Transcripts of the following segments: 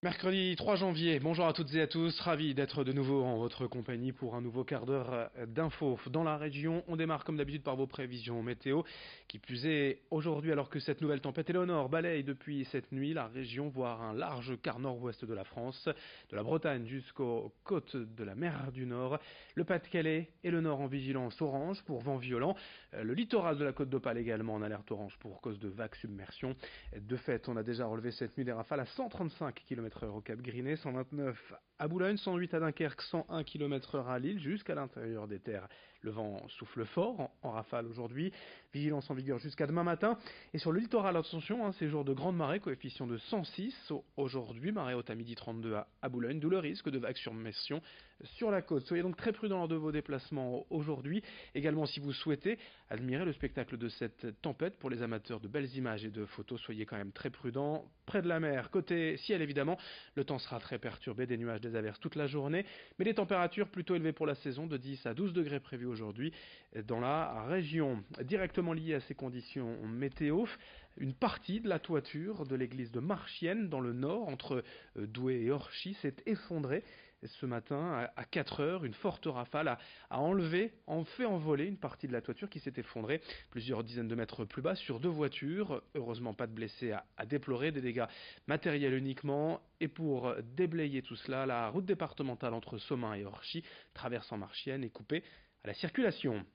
Mercredi 3 janvier, bonjour à toutes et à tous, ravi d'être de nouveau en votre compagnie pour un nouveau quart d'heure d'infos dans la région. On démarre comme d'habitude par vos prévisions météo, qui plus est aujourd'hui alors que cette nouvelle tempête Éléonore balaye depuis cette nuit la région, voire un large quart nord-ouest de la France, de la Bretagne jusqu'aux côtes de la mer du Nord, le Pas-de-Calais et le Nord en vigilance orange pour vent violent, le littoral de la côte d'Opale également en alerte orange pour cause de vagues submersion. De fait, on a déjà relevé cette nuit des rafales à 135 km/h au Cap Griné, 129 à Boulogne, 108 à Dunkerque, 101 km/h à Lille, jusqu'à l'intérieur des terres. Le vent souffle fort en rafale aujourd'hui, vigilance en vigueur jusqu'à demain matin. Et sur le littoral, attention, c'est jour de grande marée, coefficient de 106 aujourd'hui, marée haute à midi 32 à Boulogne, d'où le risque de vagues submersion sur la côte. Soyez donc très prudents lors de vos déplacements aujourd'hui. Également, si vous souhaitez admirer le spectacle de cette tempête, pour les amateurs de belles images et de photos, soyez quand même très prudents. Près de la mer, côté ciel évidemment, le temps sera très perturbé, des nuages, des averses toute la journée, mais des températures plutôt élevées pour la saison, de 10 à 12 degrés prévus aujourd'hui dans la région. Directement liée à ces conditions météo, une partie de la toiture de l'église de Marchienne dans le nord, entre Douai et Orchy, s'est effondrée ce matin à 4 heures. Une forte rafale a fait envoler une partie de la toiture qui s'est effondrée plusieurs dizaines de mètres plus bas sur deux voitures. Heureusement, pas de blessés à déplorer, des dégâts matériels uniquement. Et pour déblayer tout cela, la route départementale entre Somain et Orchy, traversant Marchienne, est coupée à la circulation.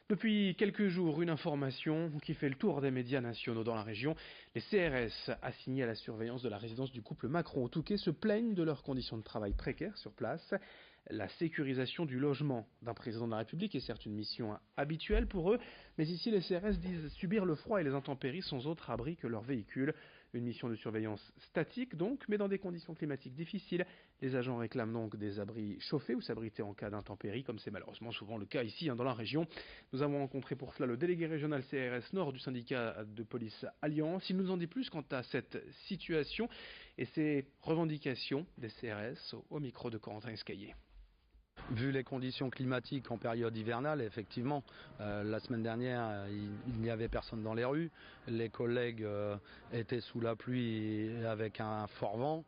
Depuis quelques jours, une information qui fait le tour des médias nationaux dans la région. Les CRS assignés à la surveillance de la résidence du couple Macron au Touquet se plaignent de leurs conditions de travail précaires sur place. La sécurisation du logement d'un président de la République est certes une mission habituelle pour eux, mais ici les CRS disent subir le froid et les intempéries sans autre abri que leur véhicule. Une mission de surveillance statique donc, mais dans des conditions climatiques difficiles. Les agents réclament donc des abris chauffés où s'abriter en cas d'intempéries, comme c'est malheureusement souvent le cas ici dans la région. Nous avons rencontré pour cela le délégué régional CRS Nord du syndicat de police Alliance. Il nous en dit plus quant à cette situation et ses revendications des CRS au micro de Corentin Escaillé. Vu les conditions climatiques en période hivernale, effectivement, la semaine dernière, il n'y avait personne dans les rues. Les collègues étaient sous la pluie avec un fort vent.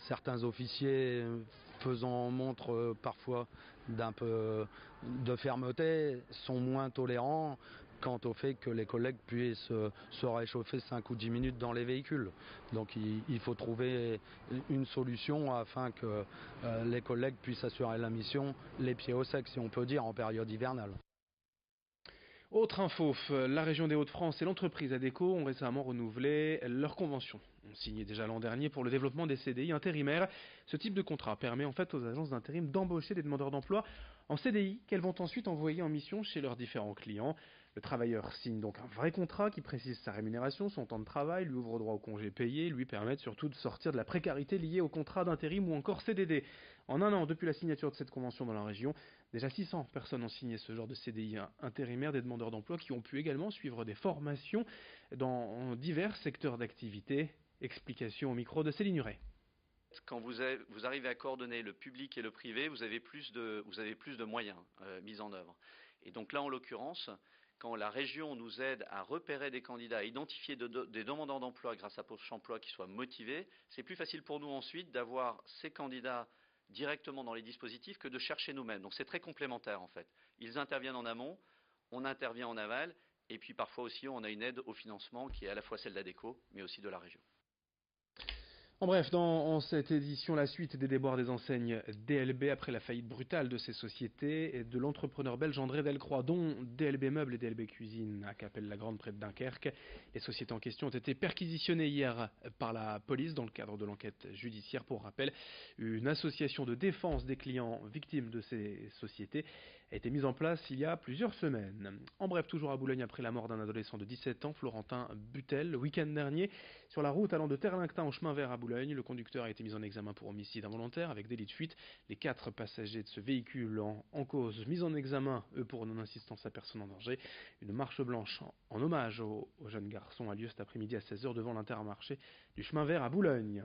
Certains officiers faisant montre parfois d'un peu de fermeté sont moins tolérants quant au fait que les collègues puissent se réchauffer 5 ou 10 minutes dans les véhicules. Donc il faut trouver une solution afin que les collègues puissent assurer la mission les pieds au sec, si on peut dire, en période hivernale. Autre info, la région des Hauts-de-France et l'entreprise ADECO ont récemment renouvelé leur convention. On signait déjà l'an dernier pour le développement des CDI intérimaires. Ce type de contrat permet en fait aux agences d'intérim d'embaucher des demandeurs d'emploi en CDI qu'elles vont ensuite envoyer en mission chez leurs différents clients. Le travailleur signe donc un vrai contrat qui précise sa rémunération, son temps de travail, lui ouvre droit au congé payé, lui permet surtout de sortir de la précarité liée au contrat d'intérim ou encore CDD. En un an, depuis la signature de cette convention dans la région, déjà 600 personnes ont signé ce genre de CDI intérimaire, des demandeurs d'emploi qui ont pu également suivre des formations dans divers secteurs d'activité. Explication au micro de Céline Huret. Quand vous arrivez à coordonner le public et le privé, vous avez plus de moyens mis en œuvre. Et donc là, en l'occurrence, quand la région nous aide à repérer des candidats, à identifier des demandeurs d'emploi grâce à Pôle emploi qui soient motivés, c'est plus facile pour nous ensuite d'avoir ces candidats directement dans les dispositifs que de chercher nous-mêmes. Donc c'est très complémentaire en fait. Ils interviennent en amont, on intervient en aval, et puis parfois aussi on a une aide au financement qui est à la fois celle d'ADECO, mais aussi de la région. En bref, dans cette édition, la suite des déboires des enseignes DLB après la faillite brutale de ces sociétés et de l'entrepreneur belge André Delcroix, dont DLB Meubles et DLB Cuisine à Capelle-la-Grande près de Dunkerque. Les sociétés en question ont été perquisitionnées hier par la police dans le cadre de l'enquête judiciaire. Pour rappel, une association de défense des clients victimes de ces sociétés a été mise en place il y a plusieurs semaines. En bref, toujours à Boulogne après la mort d'un adolescent de 17 ans, Florentin Butel, le week-end dernier, sur la route allant de Terre-Linctin au chemin vert à Boulogne. Le conducteur a été mis en examen pour homicide involontaire avec délit de fuite. Les 4 passagers de ce véhicule en cause mis en examen, eux, pour non-assistance à personne en danger. Une marche blanche en hommage au jeune garçon a lieu cet après-midi à 16 heures devant l'Intermarché du chemin vert à Boulogne.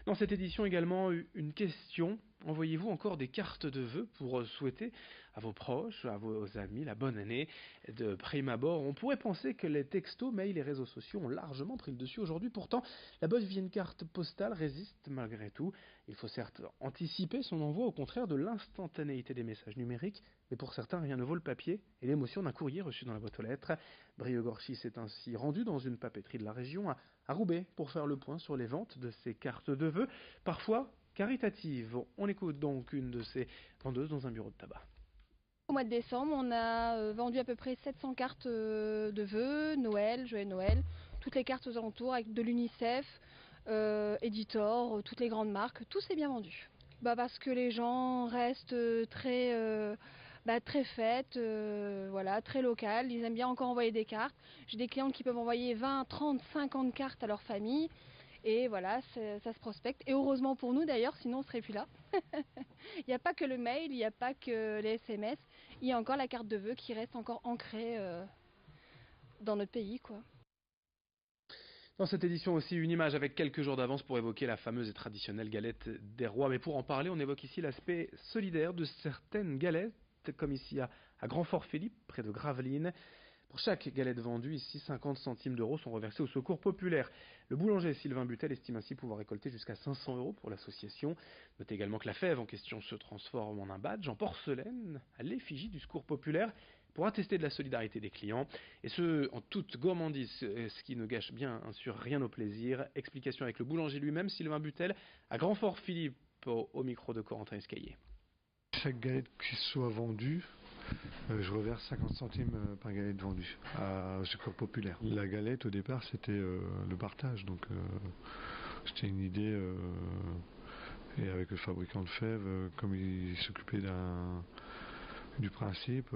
Dans cette édition également, une question envoyez-vous encore des cartes de vœux pour souhaiter à vos proches, à vos amis la bonne année? De prime abord, on pourrait penser que les textos, mails et réseaux sociaux ont largement pris le dessus aujourd'hui. Pourtant, la bonne vieille carte postale résiste malgré tout. Il faut certes anticiper son envoi au contraire de l'instantanéité des messages numériques, mais pour certains, rien ne vaut le papier et l'émotion d'un courrier reçu dans la boîte aux lettres. Brieux-Gorchy s'est ainsi rendu dans une papeterie de la région à Roubaix pour faire le point sur les ventes de ces cartes de vœux, parfois caritatives. On écoute donc une de ces vendeuses dans un bureau de tabac. Au mois de décembre, on a vendu à peu près 700 cartes de vœux, Noël, joyeux Noël, toutes les cartes aux alentours avec de l'UNICEF, Editor, toutes les grandes marques, tout s'est bien vendu. Parce que les gens restent très fêtes, voilà, très locales, ils aiment bien encore envoyer des cartes. J'ai des clientes qui peuvent envoyer 20, 30, 50 cartes à leur famille. Et voilà, ça se prospecte. Et heureusement pour nous d'ailleurs, sinon on ne serait plus là. Il n'y a pas que le mail, il n'y a pas que les SMS. Il y a encore la carte de vœux qui reste encore ancrée dans notre pays, quoi. Dans cette édition aussi, une image avec quelques jours d'avance pour évoquer la fameuse et traditionnelle galette des rois. Mais pour en parler, on évoque ici l'aspect solidaire de certaines galettes, comme ici à Grand-Fort-Philippe, près de Gravelines. Pour chaque galette vendue, ici, 50 centimes d'euros sont reversés au secours populaire. Le boulanger Sylvain Butel estime ainsi pouvoir récolter jusqu'à 500 euros pour l'association. Notez également que la fève en question se transforme en un badge en porcelaine à l'effigie du secours populaire pour attester de la solidarité des clients. Et ce, en toute gourmandise, ce qui ne gâche bien sûr rien au plaisir. Explication avec le boulanger lui-même, Sylvain Butel, à Grand-Fort-Philippe, au micro de Corentin Escaillé. Chaque galette qui soit vendue, je reverse 50 centimes par galette vendue au secours populaire. La galette au départ c'était le partage, donc c'était une idée et avec le fabricant de fèves, comme il s'occupait du principe,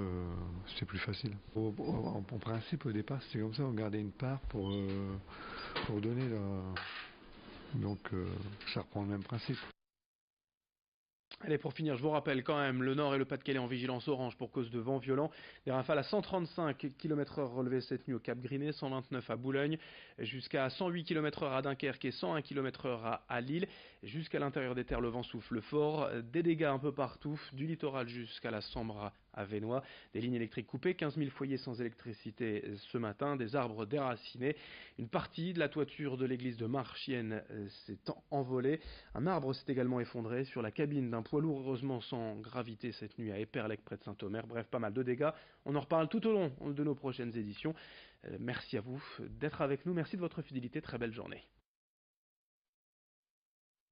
c'était plus facile. En principe au départ c'était comme ça, on gardait une part pour donner donc ça reprend le même principe. Allez, pour finir, je vous rappelle quand même, le Nord et le Pas-de-Calais en vigilance orange pour cause de vent violent. Des rafales à 135 km/h relevées cette nuit au Cap Griné, 129 à Boulogne, jusqu'à 108 km/h à Dunkerque et 101 km/h à Lille. Jusqu'à l'intérieur des terres, le vent souffle fort. Des dégâts un peu partout, du littoral jusqu'à la Sambre à Vénois. Des lignes électriques coupées, 15 000 foyers sans électricité ce matin, des arbres déracinés. Une partie de la toiture de l'église de Marchienne s'est envolée. Un arbre s'est également effondré sur la cabine d'un poids lourd, heureusement sans gravité cette nuit à Éperlec près de Saint-Omer. Bref, pas mal de dégâts. On en reparle tout au long de nos prochaines éditions. Merci à vous d'être avec nous. Merci de votre fidélité. Très belle journée.